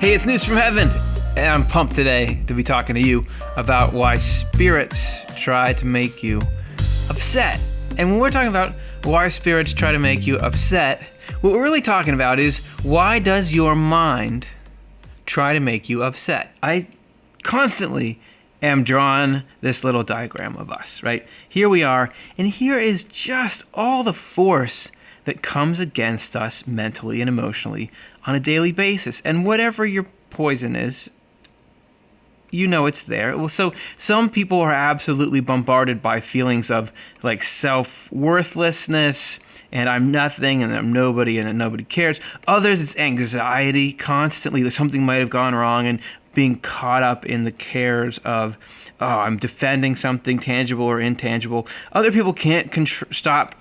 Hey, it's News from Heaven, and I'm pumped today to be talking to you about why spirits try to make you upset. And when we're talking about why spirits try to make you upset, what we're really talking about is, why does your mind try to make you upset? I constantly am drawn this little diagram of us, right? Here we are, and here is just all the force that comes against us mentally and emotionally on a daily basis. And whatever your poison is, you know it's there. Well, so some people are absolutely bombarded by feelings of like self-worthlessness, and I'm nothing, and I'm nobody, and nobody cares. Others, it's anxiety constantly that something might have gone wrong, and being caught up in the cares of, oh, I'm defending something tangible or intangible. Other people can't stop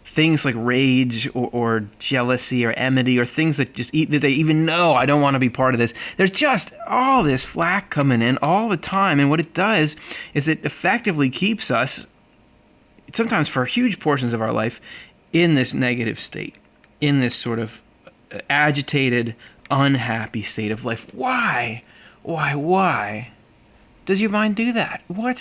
things like rage or jealousy or enmity, or things that just that they even know, I don't want to be part of this. There's just all this flack coming in all the time, and what it does is it effectively keeps us, sometimes for huge portions of our life, in this negative state, in this sort of agitated, unhappy state of life. Why does your mind do that? What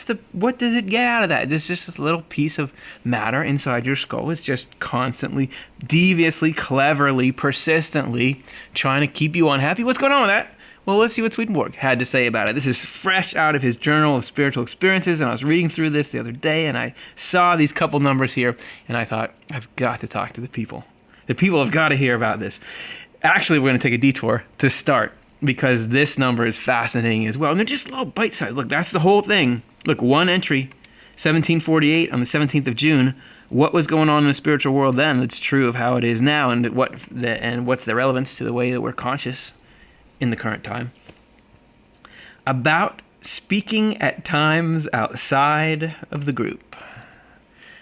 does it get out of that? There's just this little piece of matter inside your skull. It's just constantly, deviously, cleverly, persistently trying to keep you unhappy. What's going on with that? Well, let's see what Swedenborg had to say about it. This is fresh out of his Journal of Spiritual Experiences, and I was reading through this the other day, and I saw these couple numbers here, and I thought, I've got to talk to the people. The people have got to hear about this. Actually, we're going to take a detour to start, because this number is fascinating as well. And they're just little bite size. Look, that's the whole thing. Look, one entry, 1748 on the 17th of June. What was going on in the spiritual world then that's true of how it is now, and what's the relevance to the way that we're conscious in the current time? About speaking at times outside of the group.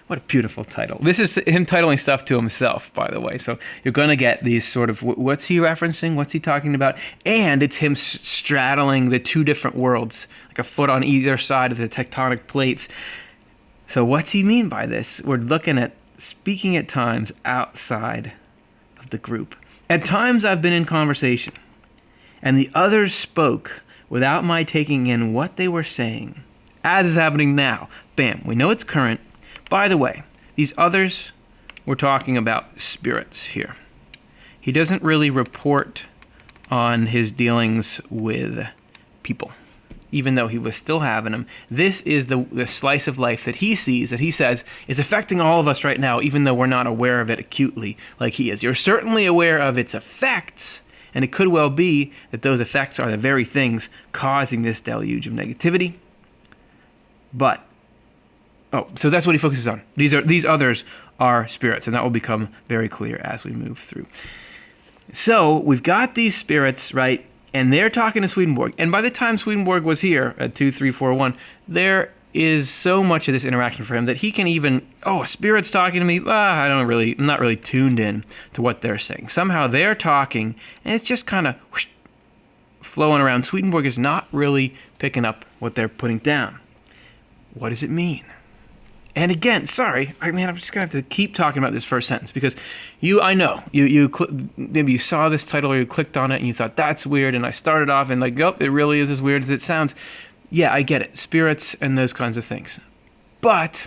What a beautiful title. This is him titling stuff to himself, by the way. So you're going to get these sort of, what's he referencing? What's he talking about? And it's him straddling the two different worlds, like a foot on either side of the tectonic plates. So what's he mean by this? We're looking at speaking at times outside of the group. At times I've been in conversation, and the others spoke without my taking in what they were saying, as is happening now. Bam, we know it's current. By the way, these others, we're talking about spirits here. He doesn't really report on his dealings with people, even though he was still having them. This is the slice of life that he sees, that he says is affecting all of us right now, even though we're not aware of it acutely like he is. You're certainly aware of its effects, and it could well be that those effects are the very things causing this deluge of negativity. So that's what he focuses on. These others are spirits, and that will become very clear as we move through. So we've got these spirits, right? And they're talking to Swedenborg. And by the time Swedenborg was here at 2341, there is so much of this interaction for him that he can even, a spirit's talking to me. I'm not really tuned in to what they're saying. Somehow they're talking, and it's just kind of flowing around. Swedenborg is not really picking up what they're putting down. What does it mean? And again, sorry, I'm just going to have to keep talking about this first sentence, because maybe you saw this title or you clicked on it and you thought, that's weird, and I started off and like, it really is as weird as it sounds. Yeah, I get it, spirits and those kinds of things. But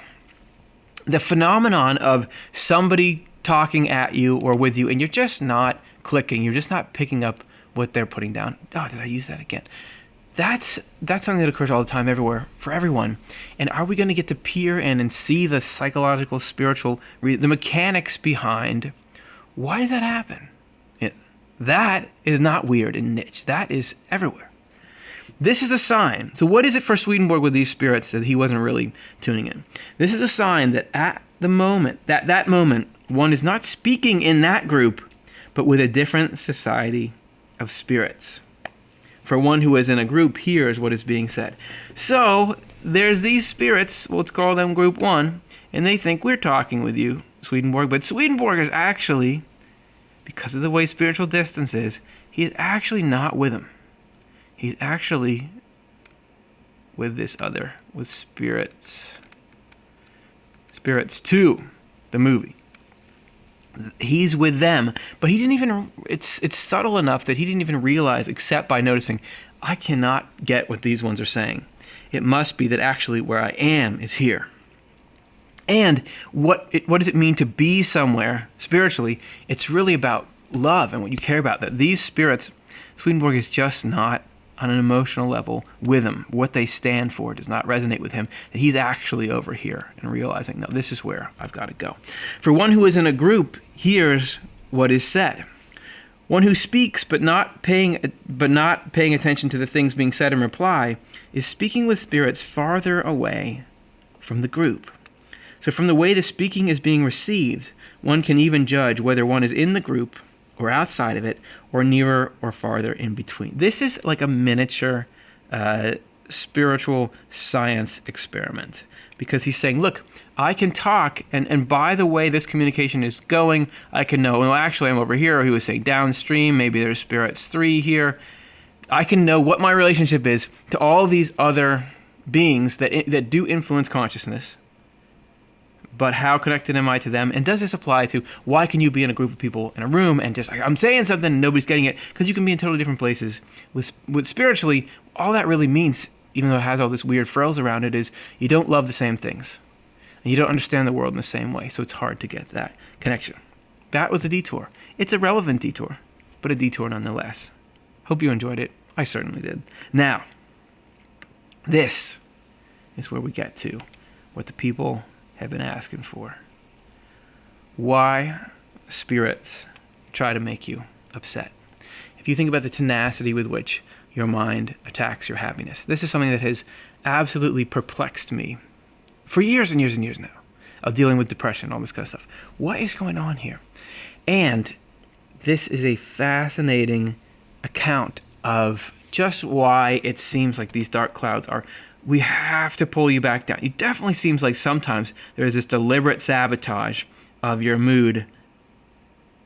the phenomenon of somebody talking at you or with you, and you're just not clicking, you're just not picking up what they're putting down. Oh, did I use that again? That's something that occurs all the time, everywhere, for everyone. And are we going to get to peer in and see the psychological, spiritual, the mechanics behind why does that happen? That is not weird and niche. That is everywhere. This is a sign. So what is it for Swedenborg with these spirits that he wasn't really tuning in? This is a sign that at the moment, that moment, one is not speaking in that group, but with a different society of spirits. For one who is in a group hears what is being said. So there's these spirits, let's call them group one, and they think we're talking with you, Swedenborg, but Swedenborg is actually, because of the way spiritual distance is, he is actually not with them. He's actually with this other, with spirits. Spirits 2, the movie. He's with them, but he didn't even, it's subtle enough that he didn't even realize, except by noticing, I cannot get what these ones are saying. It must be that actually where I am is here. And what does it mean to be somewhere spiritually? It's really about love and what you care about. That these spirits, Swedenborg is just not on an emotional level with them. What they stand for does not resonate with him. That he's actually over here and realizing, no, this is where I've got to go. For one who is in a group hears what is said. One who speaks but not paying attention to the things being said in reply is speaking with spirits farther away from the group. So from the way the speaking is being received, one can even judge whether one is in the group or outside of it, or nearer or farther in between. This is like a miniature spiritual science experiment, because he's saying, look, I can talk, and by the way this communication is going, I can know, well, actually I'm over here, or he was saying downstream, maybe there's spirits 3 here. I can know what my relationship is to all these other beings that do influence consciousness. But how connected am I to them? And does this apply to why can you be in a group of people in a room and just, I'm saying something and nobody's getting it? Because you can be in totally different places. With spiritually, all that really means, even though it has all this weird frills around it, is you don't love the same things. And you don't understand the world in the same way. So it's hard to get that connection. That was a detour. It's a relevant detour, but a detour nonetheless. Hope you enjoyed it. I certainly did. Now, this is where we get to what the people have been asking for. Why spirits try to make you upset. If you think about the tenacity with which your mind attacks your happiness, this is something that has absolutely perplexed me for years and years and years now, of dealing with depression, all this kind of stuff. What is going on here? And this is a fascinating account of just why it seems like these dark clouds are, we have to pull you back down. It definitely seems like sometimes there is this deliberate sabotage of your mood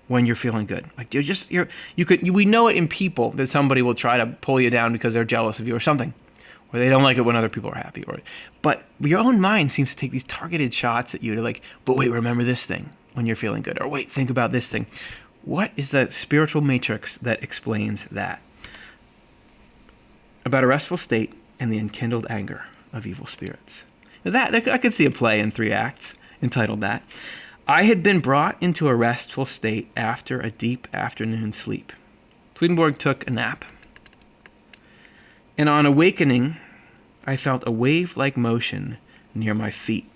when you're feeling good. Like we know it in people that somebody will try to pull you down because they're jealous of you or something, or they don't like it when other people are happy. But your own mind seems to take these targeted shots at you to like, but wait, remember this thing when you're feeling good, or wait, think about this thing. What is the spiritual matrix that explains that? About a restful state and the enkindled anger of evil spirits. Now I could see a play in 3 acts entitled that. I had been brought into a restful state after a deep afternoon sleep. Swedenborg took a nap. And on awakening, I felt a wave-like motion near my feet,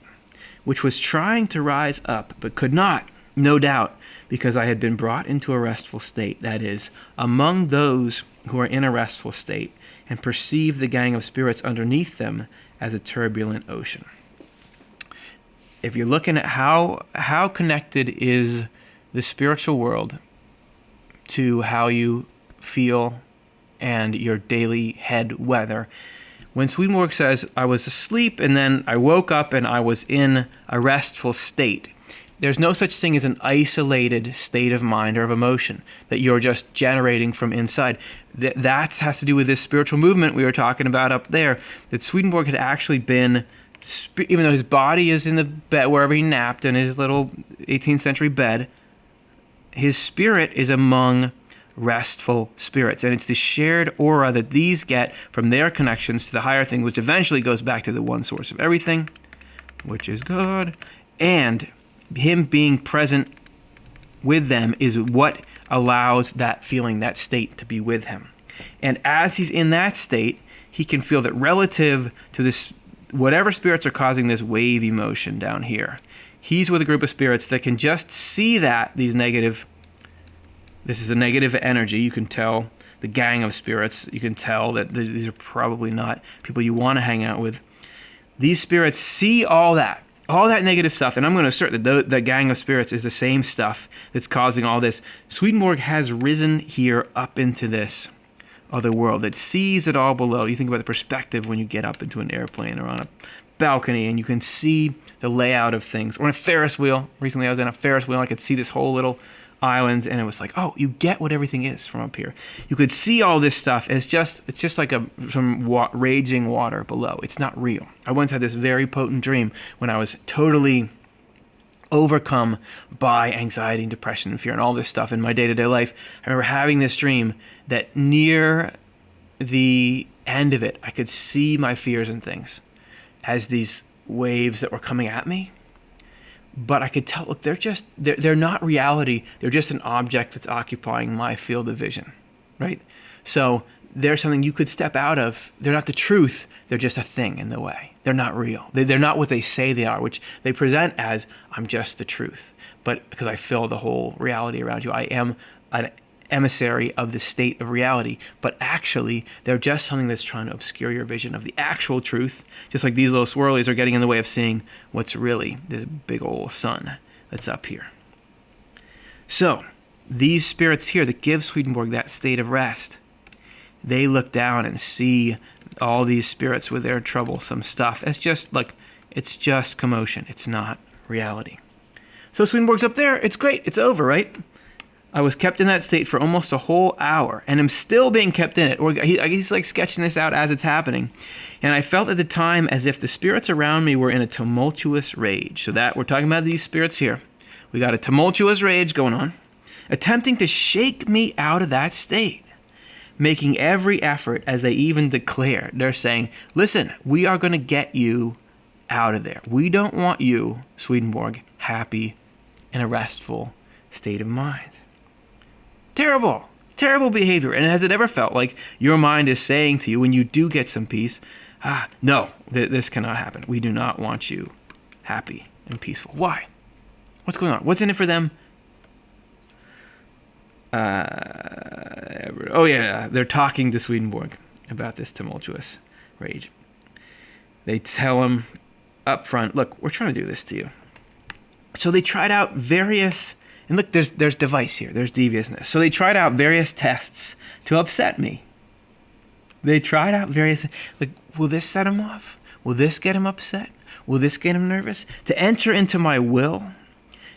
which was trying to rise up, but could not, no doubt, because I had been brought into a restful state, that is, among those who are in a restful state, and perceive the gang of spirits underneath them as a turbulent ocean. If you're looking at how connected is the spiritual world to how you feel and your daily head weather, when Swedenborg says, I was asleep and then I woke up and I was in a restful state, there's no such thing as an isolated state of mind or of emotion that you're just generating from inside. That has to do with this spiritual movement we were talking about up there, that Swedenborg had actually been, even though his body is in the bed wherever he napped in his little 18th century bed, his spirit is among restful spirits. And it's the shared aura that these get from their connections to the higher thing, which eventually goes back to the one source of everything, which is God. And him being present with them is what allows that feeling, that state to be with him. And as he's in that state, he can feel that relative to this, whatever spirits are causing this wave emotion down here, he's with a group of spirits that can just see that this is a negative energy. You can tell the gang of spirits, you can tell that these are probably not people you want to hang out with. These spirits see all that negative stuff, and I'm going to assert that the gang of spirits is the same stuff that's causing all this. Swedenborg has risen here up into this other world that sees it all below. You think about the perspective when you get up into an airplane or on a balcony and you can see the layout of things. Or on a Ferris wheel. Recently I was in a Ferris wheel, I could see this whole little island, and it was like, oh, you get what everything is from up here. You could see all this stuff. It's just like some raging water below. It's not real. I once had this very potent dream when I was totally overcome by anxiety and depression and fear and all this stuff in my day-to-day life. I remember having this dream that near the end of it, I could see my fears and things as these waves that were coming at me. But I could tell, look, they're not reality. They're just an object that's occupying my field of vision, right? So they're something you could step out of. They're not the truth. They're just a thing in the way. They're not real. They're not what they say they are, which they present as, I'm just the truth. But because I fill the whole reality around you, I am an emissary of the state of reality. But actually, they're just something that's trying to obscure your vision of the actual truth, just like these little swirlies are getting in the way of seeing what's really this big old sun that's up here. So, these spirits here that give Swedenborg that state of rest, they look down and see all these spirits with their troublesome stuff. It's just commotion. It's not reality. So Swedenborg's up there. It's great. It's over, right? I was kept in that state for almost a whole hour, and I'm still being kept in it. Or he's like sketching this out as it's happening. And I felt at the time as if the spirits around me were in a tumultuous rage. So that we're talking about these spirits here. We got a tumultuous rage going on, attempting to shake me out of that state, making every effort, as they even declare. They're saying, listen, we are going to get you out of there. We don't want you, Swedenborg, happy in a restful state of mind. Terrible, terrible behavior. And has it ever felt like your mind is saying to you when you do get some peace, no, this cannot happen. We do not want you happy and peaceful. Why? What's going on? What's in it for them? They're talking to Swedenborg about this tumultuous rage. They tell him up front, look, we're trying to do this to you. So they tried out various, and look, there's device here, there's deviousness. So they tried out various tests to upset me. They tried out various, like, will this set him off? Will this get him upset? Will this get him nervous? To enter into my will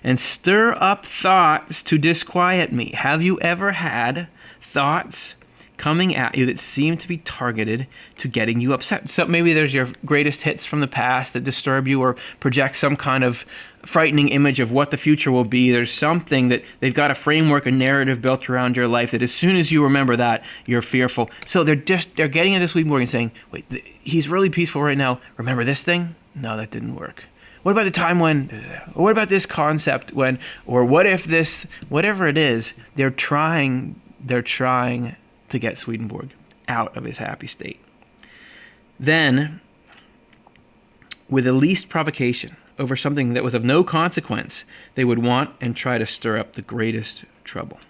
and stir up thoughts to disquiet me. Have you ever had thoughts coming at you that seem to be targeted to getting you upset? So maybe there's your greatest hits from the past that disturb you or project some kind of frightening image of what the future will be. There's something that they've got a framework, a narrative built around your life that as soon as you remember that, you're fearful. So they're getting into Swedenborg and saying, wait, he's really peaceful right now. Remember this thing? No, that didn't work. What about the time when, or what about this concept when, or what if this, whatever it is, they're trying to get Swedenborg out of his happy state. Then, with the least provocation over something that was of no consequence, they would want and try to stir up the greatest trouble.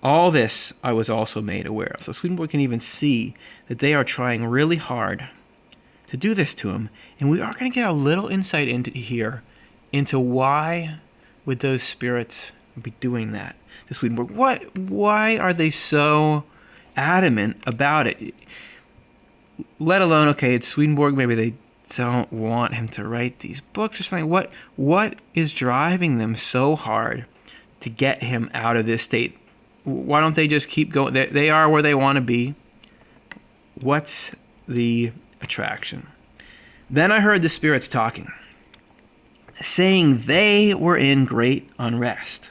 All this I was also made aware of. So Swedenborg can even see that they are trying really hard to do this to him. And we are going to get a little insight into why would those spirits be doing that to Swedenborg. Why are they so adamant about it? Let alone, okay, it's Swedenborg, maybe they don't want him to write these books or something. What is driving them so hard to get him out of this state? Why don't they just keep going? They are where they want to be. What's the attraction? Then I heard the spirits talking, saying they were in great unrest.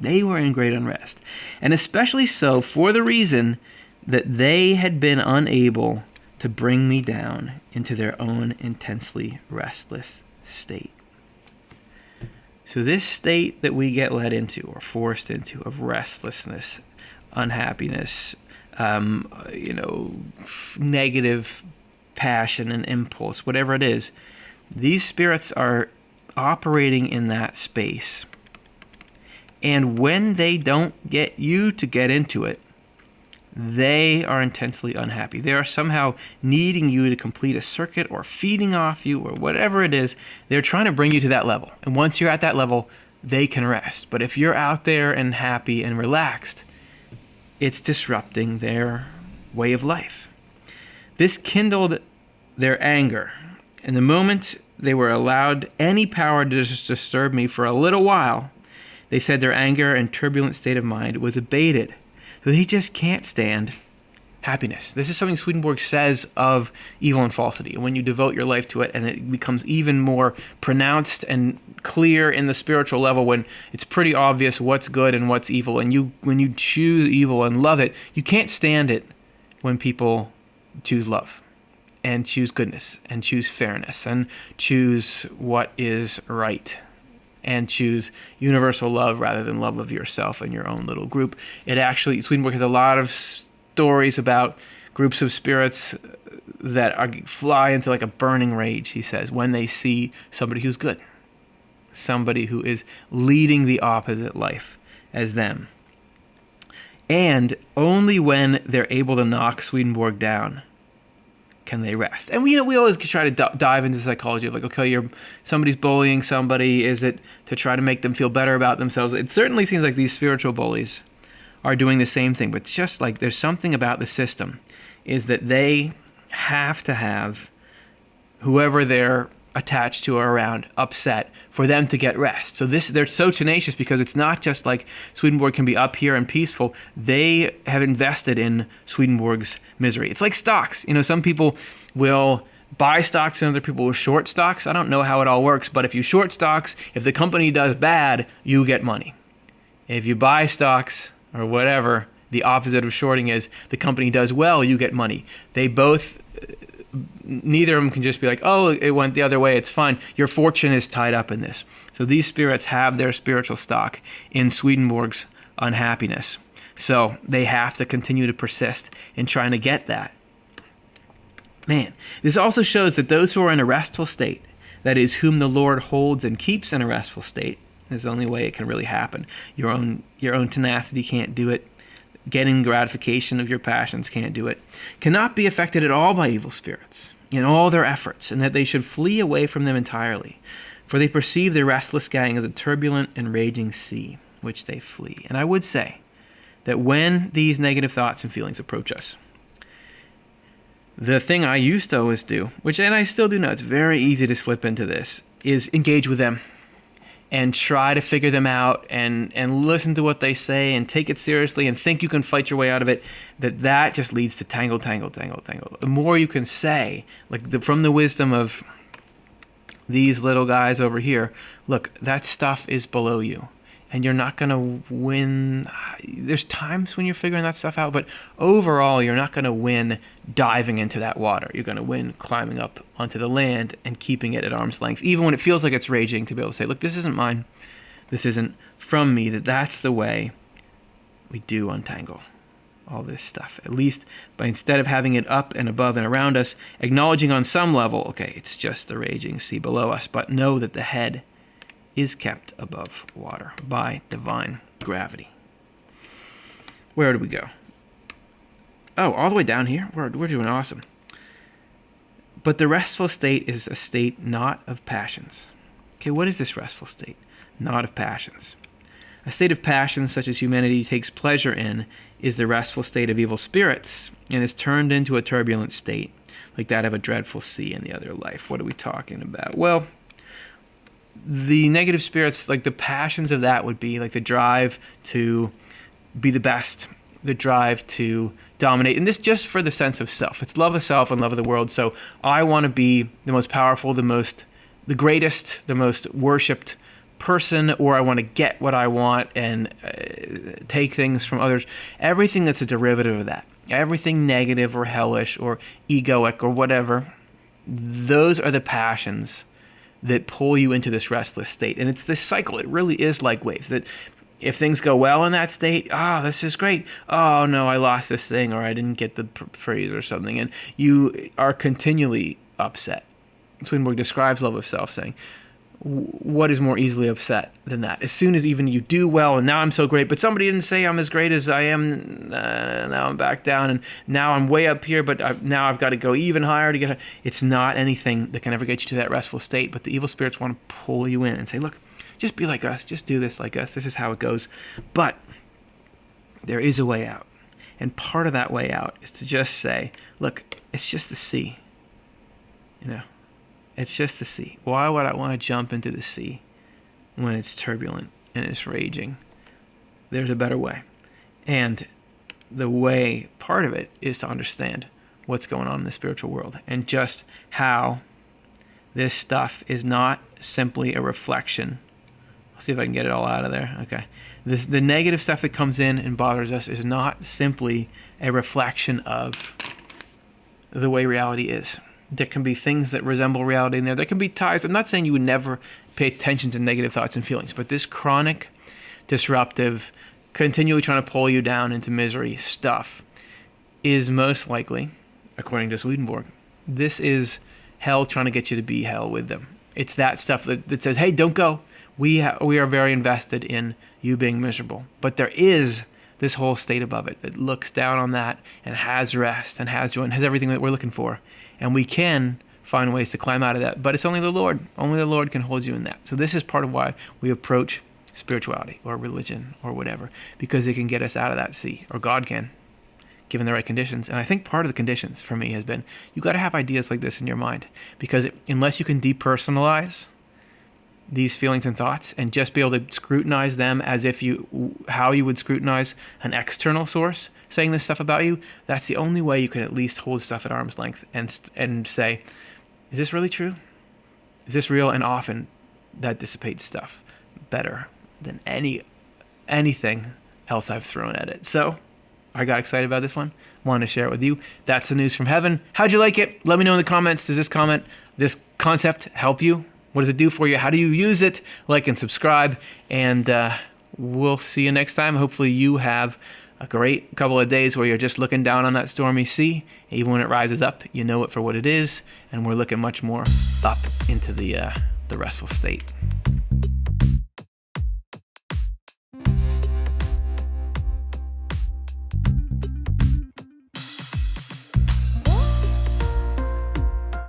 They were in great unrest, and especially so for the reason that they had been unable to bring me down into their own intensely restless state. So this state that we get led into or forced into of restlessness, unhappiness, negative passion and impulse, whatever it is, these spirits are operating in that space. And when they don't get you to get into it, they are intensely unhappy. They are somehow needing you to complete a circuit or feeding off you or whatever it is. They're trying to bring you to that level. And once you're at that level, they can rest. But if you're out there and happy and relaxed, it's disrupting their way of life. This kindled their anger. And the moment they were allowed any power to disturb me for a little while, they said their anger and turbulent state of mind was abated. So he just can't stand happiness. This is something Swedenborg says of evil and falsity. And when you devote your life to it, and it becomes even more pronounced and clear in the spiritual level, when it's pretty obvious what's good and what's evil, and when you choose evil and love it, you can't stand it when people choose love and choose goodness and choose fairness and choose what is right and choose universal love rather than love of yourself and your own little group. It actually, Swedenborg has a lot of stories about groups of spirits that fly into like a burning rage, he says, when they see somebody who's good, somebody who is leading the opposite life as them. And only when they're able to knock Swedenborg down can they rest. And we always try to dive into the psychology of like, okay, somebody's bullying somebody. Is it to try to make them feel better about themselves? It certainly seems like these spiritual bullies are doing the same thing, but just like there's something about the system is that they have to have whoever they're attached to or around upset for them to get rest. So they're so tenacious because it's not just like Swedenborg can be up here and peaceful. They have invested in Swedenborg's misery. It's like stocks. Some people will buy stocks and other people will short stocks. I don't know how it all works, but if you short stocks, if the company does bad, you get money. If you buy stocks or whatever, the opposite of shorting is the company does well, you get money. Neither of them can just be like, oh, it went the other way, it's fine. Your fortune is tied up in this. So these spirits have their spiritual stock in Swedenborg's unhappiness. So they have to continue to persist in trying to get that. Man, this also shows that those who are in a restful state, that is, whom the Lord holds and keeps in a restful state, is the only way it can really happen. Your own tenacity can't do it. Getting gratification of your passions can't do it, cannot be affected at all by evil spirits in all their efforts, and that they should flee away from them entirely, for they perceive the restless gang as a turbulent and raging sea, which they flee. And I would say that when these negative thoughts and feelings approach us, the thing I used to always do, and I still do now, it's very easy to slip into this, is engage with them and try to figure them out and listen to what they say and take it seriously and think you can fight your way out of it, that just leads to tangle. The more you can say, from the wisdom of these little guys over here, look, that stuff is below you. And you're not going to win. There's times when you're figuring that stuff out, but overall, you're not going to win diving into that water. You're going to win climbing up onto the land and keeping it at arm's length, even when it feels like it's raging, to be able to say, look, this isn't mine. This isn't from me. That's the way we do untangle all this stuff. At least by instead of having it up and above and around us, acknowledging on some level, okay, it's just the raging sea below us, but know that the head is kept above water by divine gravity. Where do we go? Oh, all the way down here? We're doing awesome. But the restful state is a state not of passions. Okay, what is this restful state? Not of passions. A state of passions such as humanity takes pleasure in is the restful state of evil spirits and is turned into a turbulent state, like that of a dreadful sea in the other life. What are we talking about? Well, the negative spirits, like the passions of that would be like the drive to be the best, the drive to dominate. And this just for the sense of self. It's love of self and love of the world. So I want to be the most powerful, the greatest, the most worshipped person, or I want to get what I want and take things from others. Everything that's a derivative of that, everything negative or hellish or egoic or whatever, those are the passions that pull you into this restless state. And it's this cycle. It really is like waves, that if things go well in that state, this is great. Oh, no, I lost this thing, or I didn't get the phrase or something. And you are continually upset. Swedenborg describes love of self, saying, what is more easily upset than that? As soon as even you do well, and now I'm so great, but somebody didn't say I'm as great as I am, now I'm back down, and now I'm way up here, but now I've got to go even higher to get higher. It's not anything that can ever get you to that restful state, but the evil spirits want to pull you in and say, look, just be like us, just do this like us, this is how it goes. But there is a way out, and part of that way out is to just say, look, it's just the sea, It's just the sea. Why would I want to jump into the sea when it's turbulent and it's raging? There's a better way. And the way, part of it is to understand what's going on in the spiritual world and just how this stuff is not simply a reflection. I'll see if I can get it all out of there. Okay. The negative stuff that comes in and bothers us is not simply a reflection of the way reality is. There can be things that resemble reality in there. There can be ties. I'm not saying you would never pay attention to negative thoughts and feelings, but this chronic, disruptive, continually trying to pull you down into misery stuff is most likely, according to Swedenborg, this is hell trying to get you to be hell with them. It's that stuff that says, hey, don't go. We are very invested in you being miserable. But there is this whole state above it that looks down on that and has rest and has joy and has everything that we're looking for. And we can find ways to climb out of that. But it's only the Lord. Only the Lord can hold you in that. So this is part of why we approach spirituality or religion or whatever, because it can get us out of that sea, or God can, given the right conditions. And I think part of the conditions for me has been, you got to have ideas like this in your mind, because unless you can depersonalize these feelings and thoughts and just be able to scrutinize them as if how you would scrutinize an external source saying this stuff about you, that's the only way you can at least hold stuff at arm's length and say, is this really true? Is this real? And often that dissipates stuff better than anything else I've thrown at it. So I got excited about this one. Wanted to share it with you. That's the news from heaven. How'd you like it? Let me know in the comments. Does this concept help you? What does it do for you? How do you use it? Like and subscribe. And we'll see you next time. Hopefully you have a great couple of days where you're just looking down on that stormy sea. Even when it rises up, you know it for what it is. And we're looking much more up into the restful state.